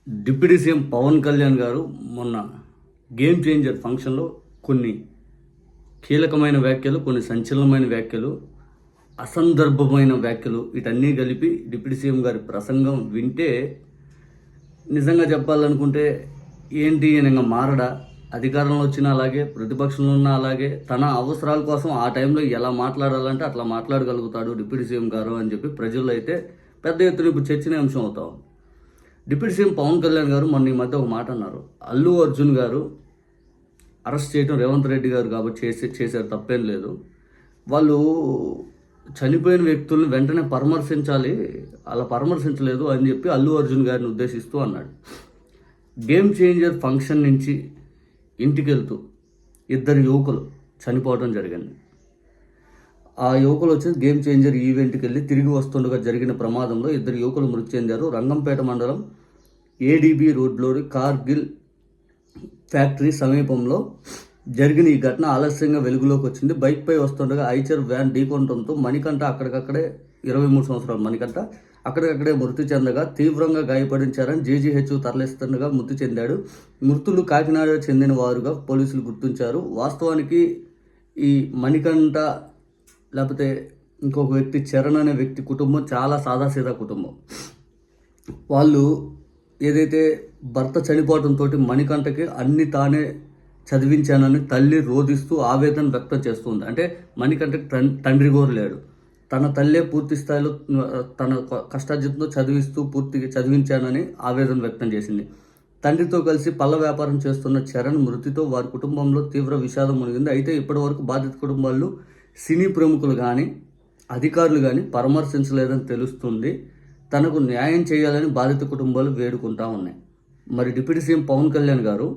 Deputy CM Pawan Kalyan గారు మొన్న game changer ఫంక్షన్లో కొన్ని కీలకమైన వ్యాఖ్యలు, కొన్ని సంచలనమైన వ్యాఖ్యలు, అసందర్భమైన వ్యాఖ్యలు వీటన్నీ కలిపి డిప్యూటీ సీఎం గారి ప్రసంగం వింటే నిజంగా చెప్పాలనుకుంటే ఏంటి అనగా మారడా, అధికారంలో వచ్చినా అలాగే, ప్రతిపక్షంలో ఉన్నా అలాగే, తన అవసరాల కోసం ఆ టైంలో ఎలా మాట్లాడాలంటే అట్లా మాట్లాడగలుగుతాడు డిప్యూటీ సీఎం గారు అని చెప్పి ప్రజల్లో అయితే పెద్ద ఎత్తున ఇప్పుడు చర్చనీయాంశం అవుతాం. డిప్యూటీ సీఎం పవన్ కళ్యాణ్ గారు మొన్న ఈ మధ్య ఒక మాట అన్నారు. అల్లు అర్జున్ గారు అరెస్ట్ చేయడం రేవంత్ రెడ్డి గారు కాబట్టి చేశారు, తప్పేం లేదు. వాళ్ళు చనిపోయిన వ్యక్తులను వెంటనే పరామర్శించాలి, అలా పరామర్శించలేదు అని చెప్పి అల్లు అర్జున్ గారిని ఉద్దేశిస్తూ అన్నాడు. గేమ్ చేంజర్ ఫంక్షన్ నుంచి ఇంటికి వెళ్తూ ఇద్దరు యువకులు చనిపోవడం జరిగింది. ఆ యువకులు వచ్చి గేమ్ చేంజర్ ఈవెంట్కి వెళ్ళి తిరిగి వస్తుండగా జరిగిన ప్రమాదంలో ఇద్దరు యువకులు మృతి చెందారు. రంగంపేట మండలం ఏడీబీ రోడ్లోని కార్గిల్ ఫ్యాక్టరీ సమీపంలో జరిగిన ఈ ఘటన ఆలస్యంగా వెలుగులోకి వచ్చింది. బైక్పై వస్తుండగా ఐచర్ వ్యాన్ ఢీకొనడంతో మణికంఠ అక్కడికక్కడే 23 సంవత్సరాలు మణికంఠ అక్కడికక్కడే మృతి చెందగా తీవ్రంగా గాయపడించారని జీజీహెచ్ తరలిస్తుండగా మృతి చెందాడు. మృతులు కాకినాడ చెందిన వారుగా పోలీసులు గుర్తించారు. వాస్తవానికి ఈ మణికంఠ లేకపోతే ఇంకొక వ్యక్తి చరణ్ అనే వ్యక్తి కుటుంబం చాలా సాదాసీదా కుటుంబం. వాళ్ళు ఏదైతే భర్త చనిపోవడంతో మణికంఠకి అన్ని తానే చదివించానని తల్లి రోధిస్తూ ఆవేదన వ్యక్తం చేస్తుంది. అంటే మణికంఠకి తండ్రి గోరు లేడు, తన తల్లే పూర్తి స్థాయిలో తన కష్టార్జితంతో పూర్తిగా చదివించానని ఆవేదన వ్యక్తం చేసింది. తండ్రితో కలిసి పళ్ళ వ్యాపారం చేస్తున్న చరణ్ మృతితో వారి కుటుంబంలో తీవ్ర విషాదం మునిగింది. అయితే ఇప్పటివరకు బాధిత కుటుంబాలు సినీ ప్రముఖులు కానీ అధికారులు కానీ పరామర్శించలేదని తెలుస్తుంది. తనకు న్యాయం చేయాలని బాధిత కుటుంబాలు వేడుకుంటా ఉన్నాయి. మరి డిప్యూటీ సీఎం పవన్ కళ్యాణ్ గారు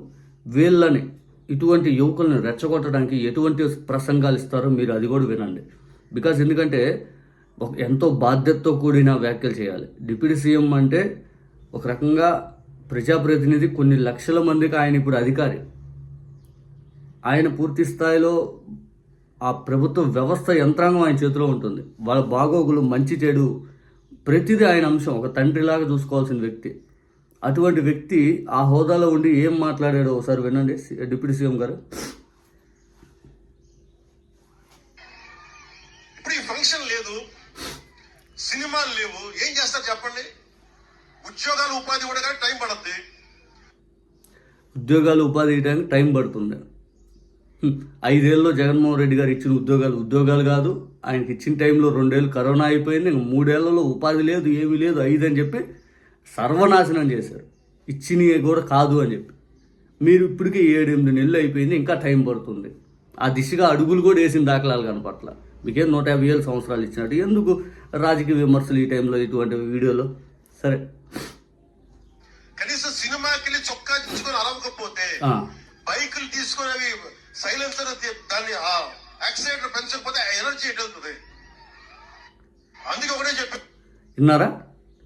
వీళ్ళని ఇటువంటి యువకులను రెచ్చగొట్టడానికి ఎటువంటి ప్రసంగాలు ఇస్తారో మీరు అది కూడా వినండి. బికాజ్ ఎందుకంటే ఎంతో బాధ్యతతో కూడిన వ్యాఖ్యలు చేయాలి. డిప్యూటీ సీఎం అంటే ఒక రకంగా ప్రజాప్రతినిధి, కొన్ని లక్షల మందికి ఆయన ఇప్పుడు అధికారి. ఆయన పూర్తి స్థాయిలో ఆ ప్రభుత్వ వ్యవస్థ యంత్రాంగం ఆయన చేతిలో ఉంటుంది. వాళ్ళ బాగోగులు, మంచి చెడు ప్రతిదీ ఆయన అంశం. ఒక తండ్రిలాగా చూసుకోవాల్సిన వ్యక్తి. అటువంటి వ్యక్తి ఆ హోదాలో ఉండి ఏం మాట్లాడాడో ఒకసారి వినండి డిప్యూటీ సీఎం గారు. ఇప్పుడు ఈ ఫంక్షన్ లేదు, సినిమాలు లేవు, ఏం చేస్తారు చెప్పండి? ఉద్యోగాలు ఉపాధి కూడా టైం పడుతుంది. ఉద్యోగాలు ఉపాధి ఇవ్వడానికి టైం పడుతుంది. 5 ఏళ్ళలో జగన్మోహన్ రెడ్డి గారు ఇచ్చిన ఉద్యోగాలు కాదు. ఆయనకి ఇచ్చిన టైంలో 2 ఏళ్ళు కరోనా అయిపోయింది. 3 ఏళ్లలో ఉపాధి లేదు, ఏమీ లేదు, 5 అని చెప్పి సర్వనాశనం చేశారు. ఇచ్చినవి కూడా కాదు అని చెప్పి మీరు ఇప్పటికే 7-8 నెలలు అయిపోయింది, ఇంకా టైం పడుతుంది. ఆ దిశగా అడుగులు కూడా వేసిన దాఖలాలు కనపట్ల. మీకేం 150 ఏళ్ళ సంవత్సరాలు ఇచ్చినట్టు ఎందుకు రాజకీయ విమర్శలు ఈ టైంలో ఇటువంటి వీడియోలో? సరే, కనీసం సినిమాకి వెళ్ళి చొక్కా తీసుకొని అరవకపోతే బైకులు తీసుకొని అవి సైలెన్సర్ దాన్ని యాక్సిడెంట్ పెంచకపోతే ఎనర్జీ ఎటు వెళ్తుంది? అందుకే ఒకటే చెప్పి విన్నారా?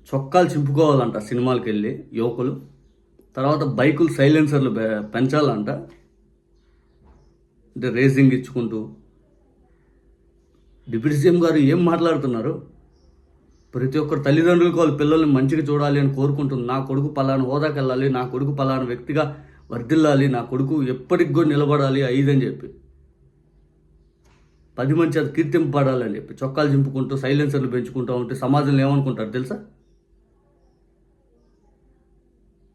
చొక్కాలు చింపుకోవాలంట సినిమాలకు వెళ్ళి యువకులు, తర్వాత బైకులు సైలెన్సర్లు పెంచాలంట, అంటే రేసింగ్ ఇచ్చుకుంటూ. డిప్యూటీ సీఎం గారు ఏం మాట్లాడుతున్నారు? ప్రతి ఒక్కరు తల్లిదండ్రులకు వాళ్ళ పిల్లల్ని మంచిగా చూడాలి అని కోరుకుంటుంది. నా కొడుకు పలానా హోదాకి వెళ్ళాలి, నా కొడుకు పలానా వ్యక్తిగా వర్ధిల్లాలి, నా కొడుకు ఎప్పటికి కూడా నిలబడాలి 5 అని చెప్పి 10 మంది అది కీర్తింపబడాలి అని చెప్పి చొక్కాలు చింపుకుంటూ సైలెన్సర్లు పెంచుకుంటూ ఉంటే సమాజంలో ఏమనుకుంటారు తెలుసా?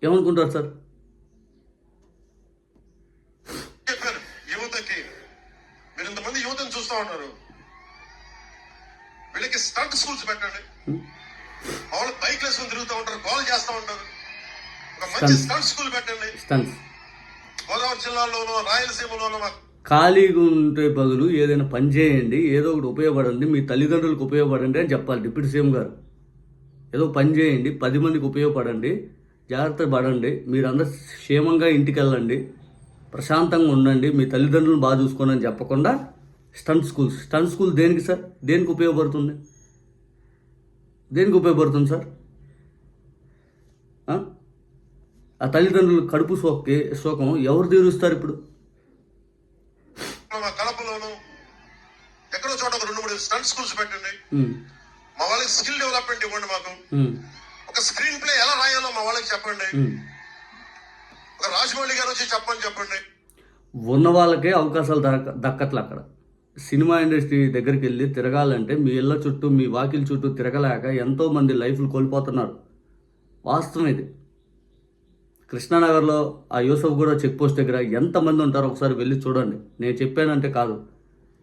ఏమనుకుంటారు సార్? చెప్పారు యువతకి, మీరు ఇంతమంది యువతను చూస్తూ ఉన్నారు, వీళ్ళకి స్టంట్ స్కూల్స్ పెట్టండి. వాళ్ళు బైక్ వేసుకొని తిరుగుతూ ఉంటారు, గోల్ చేస్తూ ఉంటారు. ఒక మంచి స్టంట్ స్కూల్ పెట్టండి. గోదావరి జిల్లాలోనో రాయలసీమలోనో ఖాళీగా ఉంటే బదులు ఏదైనా పని చేయండి, ఏదో ఒకటి ఉపయోగపడండి, మీ తల్లిదండ్రులకు ఉపయోగపడండి అని చెప్పాలి డిప్యూటీ సీఎం గారు. ఏదో పని చేయండి, 10 మందికి ఉపయోగపడండి, జాగ్రత్త పడండి, మీరందరూ క్షేమంగా ఇంటికి వెళ్ళండి, ప్రశాంతంగా ఉండండి, మీ తల్లిదండ్రులను బాగా చూసుకోండి అని చెప్పకుండా స్టంట్ స్కూల్ దేనికి సార్? దేనికి ఉపయోగపడుతుంది? దేనికి ఉపయోగపడుతుంది సార్? ఆ తల్లిదండ్రులు కడుపు శోకం ఎవరు తీరుస్తారు ఇప్పుడు? కడపలోను ఎక్కడో చోట 2-3 స్టంట్ స్కూల్స్ పెట్టండి. మా వాళ్ళకి స్కిల్ డెవలప్మెంట్ ఇవ్వండి. మాకు ఒక స్క్రీన్ ప్లే ఎలా రాయాలో మా వాళ్ళకి చెప్పండి. ఒక రాజమౌళి గారు వచ్చి చెప్పండి. ఉన్న వాళ్ళకే అవకాశాలు దక్కట్లే అక్కడ. సినిమా ఇండస్ట్రీ దగ్గరికి వెళ్ళి తిరగాలంటే మీ ఇళ్ళ చుట్టూ మీ వాకిలి చుట్టూ తిరగలేక ఎంతోమంది లైఫ్లు కోల్పోతున్నారు. వాస్తవం ఇది. కృష్ణానగర్లో ఆ యూసఫ్ కూడా చెక్ పోస్ట్ దగ్గర ఎంతమంది ఉంటారో ఒకసారి వెళ్ళి చూడండి. నేను చెప్పానంటే కాదు,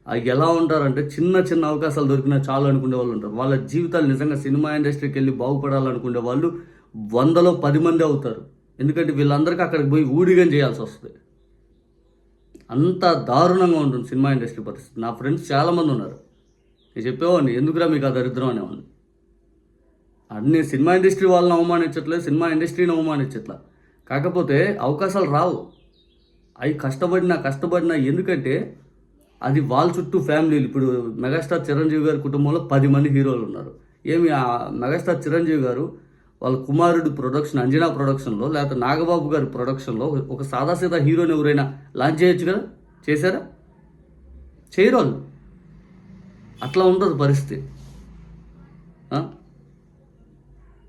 అవి ఎలా ఉంటారంటే చిన్న చిన్న అవకాశాలు దొరికినా చాలు అనుకునే వాళ్ళు ఉంటారు. వాళ్ళ జీవితాలు నిజంగా సినిమా ఇండస్ట్రీకి వెళ్ళి బాగుపడాలనుకునే వాళ్ళు 100లో 10 మంది అవుతారు. ఎందుకంటే వీళ్ళందరికీ అక్కడికి పోయి ఊడిగం చేయాల్సి వస్తుంది. అంత దారుణంగా ఉంటుంది సినిమా ఇండస్ట్రీ పరిస్థితి. నా ఫ్రెండ్స్ చాలామంది ఉన్నారు. నేను చెప్పేవాడిని, ఎందుకురా మీకు ఆ దరిద్రం అనేవాడిని. అన్ని సినిమా ఇండస్ట్రీ వాళ్ళని అవమానించట్లేదు, సినిమా ఇండస్ట్రీని అవమానించట్లా. కాకపోతే అవకాశాలు రావు. అవి కష్టపడినా ఎందుకంటే అది వాళ్ళ చుట్టూ ఫ్యామిలీలు. ఇప్పుడు మెగాస్టార్ చిరంజీవి గారి కుటుంబంలో 10 మంది హీరోలు ఉన్నారు. ఏమి ఆ మెగాస్టార్ చిరంజీవి గారు వాళ్ళ కుమారుడు ప్రొడక్షన్ అంజనా ప్రొడక్షన్లో లేకపోతే నాగబాబు గారి ప్రొడక్షన్లో ఒక సాదాసీదా హీరోని ఎవరైనా లాంచ్ చేయొచ్చు కదా? చేశారా? చేయరు వాళ్ళు. అట్లా ఉంటుంది పరిస్థితి.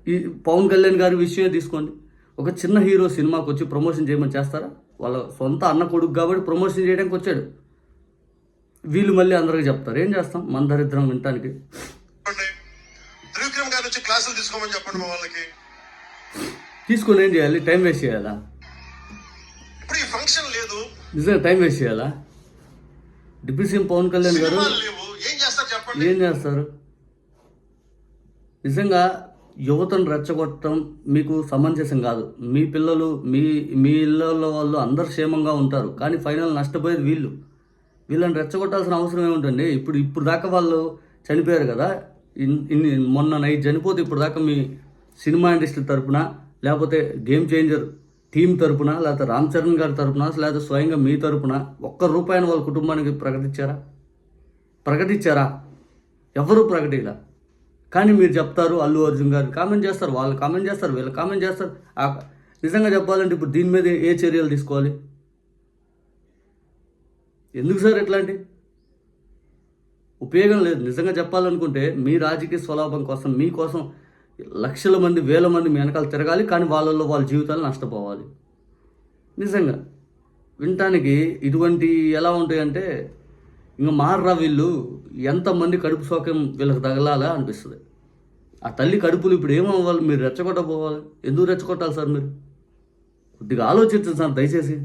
ఈ పవన్ కళ్యాణ్ గారి విషయమే తీసుకోండి. ఒక చిన్న హీరో సినిమాకి వచ్చి ప్రమోషన్ చేయమని చేస్తారా? వాళ్ళ సొంత అన్న కొడుకు కాబట్టి ప్రమోషన్ చేయడానికి వచ్చాడు. వీళ్ళు మళ్ళీ అందరికీ చెప్తారు. ఏం చేస్తాం, మన దరిద్రం వినటానికి. త్రివిక్రమ్ గారు వచ్చి క్లాసులు తీసుకోమని చెప్పండి మా వాళ్ళకి. తీసుకొని ఏం చేయాలి? టైం వేస్ట్ చేయాలా? ఇప్పుడు ఈ ఫంక్షన్ లేదు, నిజంగా టైం వేస్ట్ చేయాలా? డిప్యూటీ సీఎం పవన్ కళ్యాణ్ గారు లేవు, ఏం చేస్తారు చెప్పండి? ఏం చేస్తారు? నిజంగా యువతను రెచ్చగొట్టడం మీకు సమంజసం కాదు. మీ పిల్లలు మీ ఇళ్ళల్లో వాళ్ళు అందరు క్షేమంగా ఉంటారు, కానీ ఫైనల్ నష్టపోయేది వీళ్ళని రెచ్చగొట్టాల్సిన అవసరం ఏముంటుంది? ఇప్పుడు దాకా వాళ్ళు చనిపోయారు కదా, మొన్న నైట్ చనిపోతే ఇప్పుడు దాకా మీ సినిమా ఇండస్ట్రీ తరపున లేకపోతే గేమ్ చేంజర్ టీం తరపున లేకపోతే రామ్ చరణ్ గారి తరపున లేకపోతే స్వయంగా మీ తరపున ₹1 వాళ్ళ కుటుంబానికి ప్రకటించారా? ఎవరు ప్రకటించలా. కానీ మీరు చెప్తారు అల్లు అర్జున్ గారిని కామెంట్ చేస్తారు, వాళ్ళు కామెంట్ చేస్తారు, వీళ్ళు కామెంట్ చేస్తారు. నిజంగా చెప్పాలంటే ఇప్పుడు దీని మీద ఏ చర్యలు తీసుకోవాలి? ఎందుకు సార్ ఇట్లాంటి ఉపయోగం లేదు. నిజంగా చెప్పాలనుకుంటే మీ రాజకీయ స్వలాభం కోసం మీకోసం లక్షల మంది వేల మంది మీ వెనకాల తిరగాలి, కానీ వాళ్ళల్లో వాళ్ళ జీవితాలు నష్టపోవాలి. నిజంగా వినటానికి ఇటువంటి ఎలా ఉంటాయంటే ఇంకా మారరా వీళ్ళు, ఎంతమంది కడుపు సోకం వీళ్ళకి తగలాలా అనిపిస్తుంది. ఆ తల్లి కడుపులు ఇప్పుడు ఏమవ్వాలి? మీరు రెచ్చగొట్టపోవాలి. ఎందుకు రెచ్చగొట్టాలి సార్? మీరు కొద్దిగా ఆలోచించండి సార్ దయచేసి.